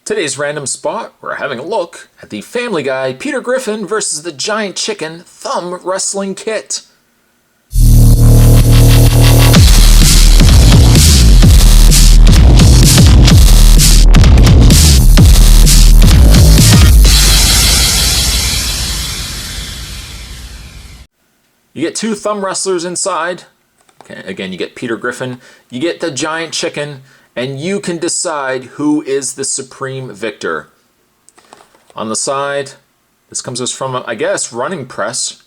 Today's random spot, we're having a look at the Family Guy Peter Griffin versus the Giant Chicken thumb wrestling kit. You get two thumb wrestlers inside. Okay, again, you get Peter Griffin, you get the Giant Chicken, and you can decide who is the supreme victor. On the side, this comes us from, I guess, Running Press.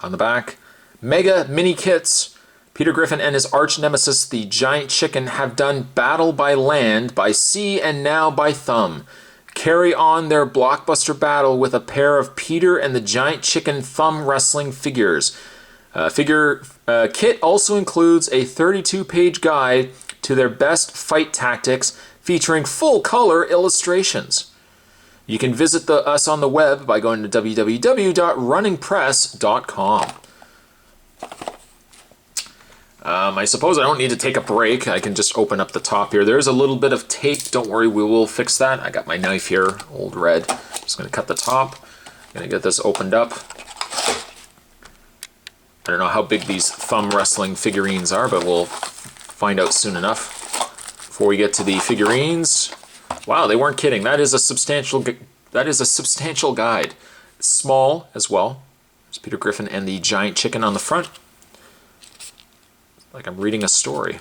On the back, Mega Mini Kits. Peter Griffin and his arch nemesis, the Giant Chicken, have done battle by land, by sea, and now by thumb. Carry on their blockbuster battle with a pair of Peter and the Giant Chicken thumb wrestling figures. Kit also includes a 32-page guide to their best fight tactics featuring full-color illustrations. You can visit us on the web by going to www.runningpress.com. I suppose I don't need to take a break. I can just open up the top here. There's a little bit of tape. Don't worry, we will fix that. I got my knife here, old red. Just going to cut the top. Going to get this opened up. I don't know how big these thumb wrestling figurines are, but we'll find out soon enough. Before we get to the figurines, wow, they weren't kidding. That is a substantial guide. It's small as well. There's Peter Griffin and the Giant Chicken on the front. Like I'm reading a story.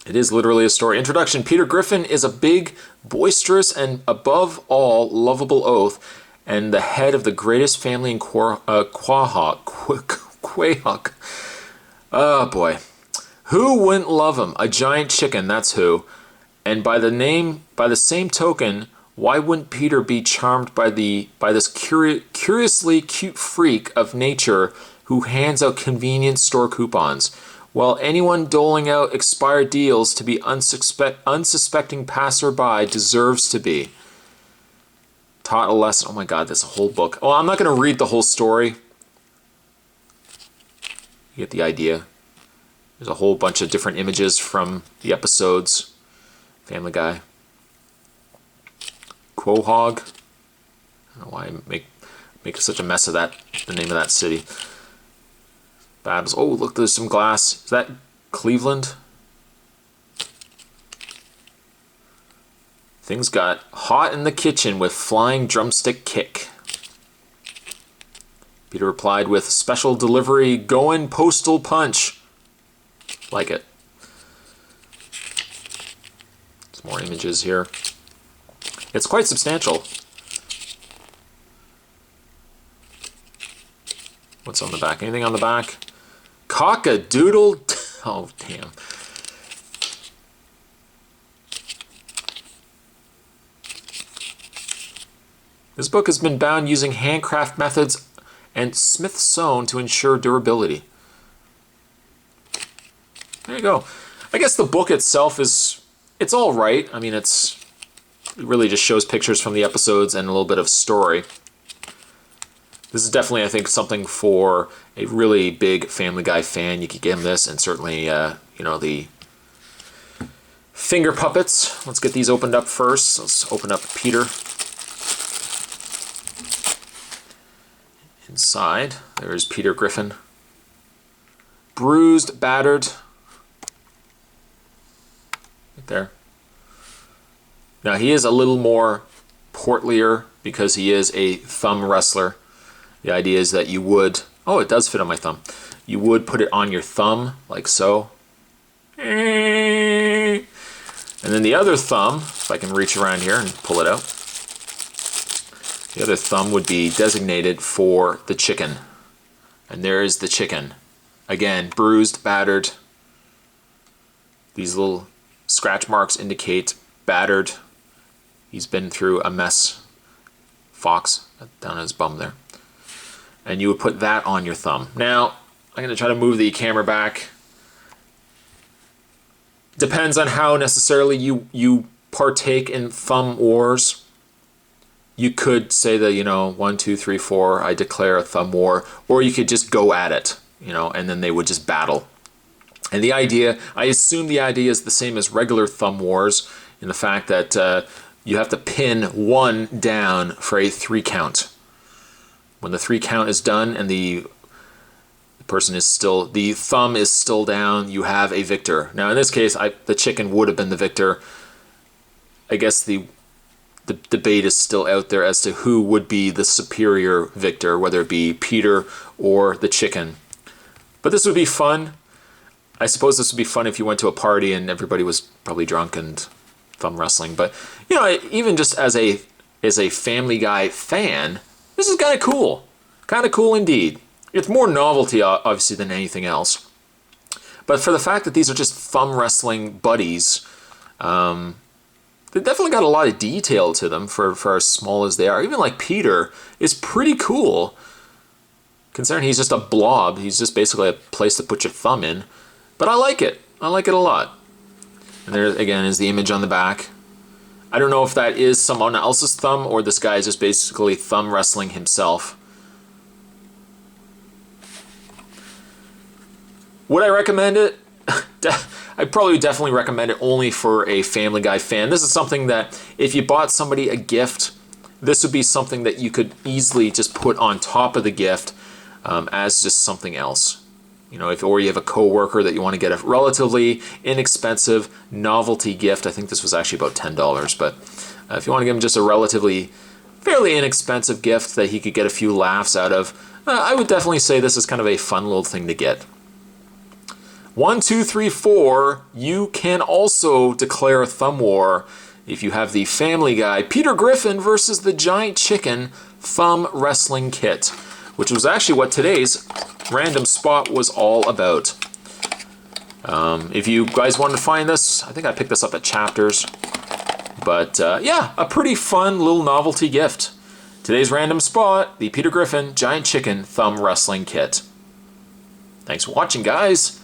It is literally a story. Introduction: Peter Griffin is a big, boisterous, and above all lovable oaf, and the head of the greatest family in Quahog. Oh boy. Who wouldn't love him? A giant chicken, that's who. And by the same token, why wouldn't Peter be charmed by this curiously cute freak of nature who hands out convenience store coupons, while anyone doling out expired deals to be unsuspecting passerby deserves to be? Taught a lesson. Oh my God, there's a whole book. Oh, I'm not going to read the whole story. You get the idea. There's a whole bunch of different images from the episodes. Family Guy. Quahog. I don't know why I make such a mess of that, the name of that city. Babs. Oh, look, there's some glass. Is that Cleveland? Things got hot in the kitchen with flying drumstick kick. Peter replied with special delivery, going postal punch. Like it. Some more images here. It's quite substantial. What's on the back? Anything on the back? Cock-a-doodle. Oh, damn. This book has been bound using handcraft methods and Smith sewn to ensure durability. There you go. I guess the book itself it's all right. I mean, it really just shows pictures from the episodes and a little bit of story. This is definitely, I think, something for a really big Family Guy fan. You could get him this, and certainly, you know, the finger puppets. Let's get these opened up first. Let's open up Peter. Inside, there's Peter Griffin. Bruised, battered. Right there. Now, he is a little more portlier because he is a thumb wrestler. The idea is that you would, oh, it does fit on my thumb. You would put it on your thumb, like so. And then the other thumb, if I can reach around here and pull it out. The other thumb would be designated for the chicken. And there is the chicken. Again, bruised, battered. These little scratch marks indicate battered. He's been through a mess. Fox, down his bum there. And you would put that on your thumb. Now, I'm going to try to move the camera back. Depends on how necessarily you partake in thumb wars. You could say that, you know, 1, 2, 3, 4, I declare a thumb war. Or you could just go at it, you know, and then they would just battle. And the idea, I assume the idea is the same as regular Thumb Wars, in the fact that you have to pin one down for a 3 count. When the 3 count is done and the thumb is still down, you have a victor. Now in this case, the chicken would have been the victor. I guess the debate is still out there as to who would be the superior victor, whether it be Peter or the chicken. But this would be fun. I suppose this would be fun if you went to a party and everybody was probably drunk and thumb wrestling. But, you know, even just as a Family Guy fan, this is kind of cool. Kind of cool indeed. It's more novelty, obviously, than anything else. But for the fact that these are just thumb wrestling buddies, they definitely got a lot of detail to them for as small as they are. Even like Peter is pretty cool, considering he's just a blob. He's just basically a place to put your thumb in. But I like it. I like it a lot. And there, again, is the image on the back. I don't know if that is someone else's thumb or this guy is just basically thumb wrestling himself. Would I recommend it? I'd probably definitely recommend it only for a Family Guy fan. This is something that if you bought somebody a gift, this would be something that you could easily just put on top of the gift as just something else. You know, or you have a coworker that you want to get a relatively inexpensive novelty gift. I think this was actually about $10, but if you want to give him just a fairly inexpensive gift that he could get a few laughs out of, I would definitely say this is kind of a fun little thing to get. 1, 2, 3, 4, you can also declare a thumb war if you have the Family Guy Peter Griffin versus the Giant Chicken thumb wrestling kit, which was actually what today's random spot was all about. If you guys wanted to find this, I think I picked this up at Chapters. But yeah, a pretty fun little novelty gift. Today's random spot, the Peter Griffin Giant Chicken thumb wrestling kit. Thanks for watching, guys.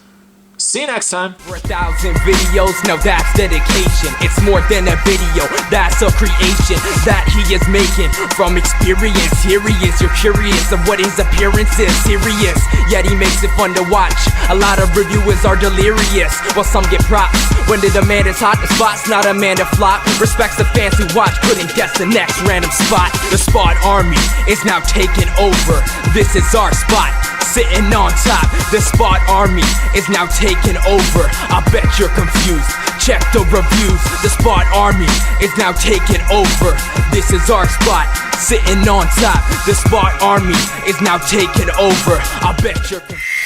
See you next time. For 1,000 videos, now that's dedication. It's more than a video, that's a creation that he is making from experience. Here he is, you're curious of what his appearance is. Serious, yet he makes it fun to watch. A lot of reviewers are delirious, while some get props. When the demand is hot, the spot's not a man to flop. Respects the fans who watch, couldn't guess the next random spot. The Spot Army is now taking over. This is our spot, sitting on top. The Spot Army is now taking over. I bet you're confused. Check the reviews. The Spot Army is now taking over. This is our spot, sitting on top. The Spot Army is now taking over. I bet you're confused.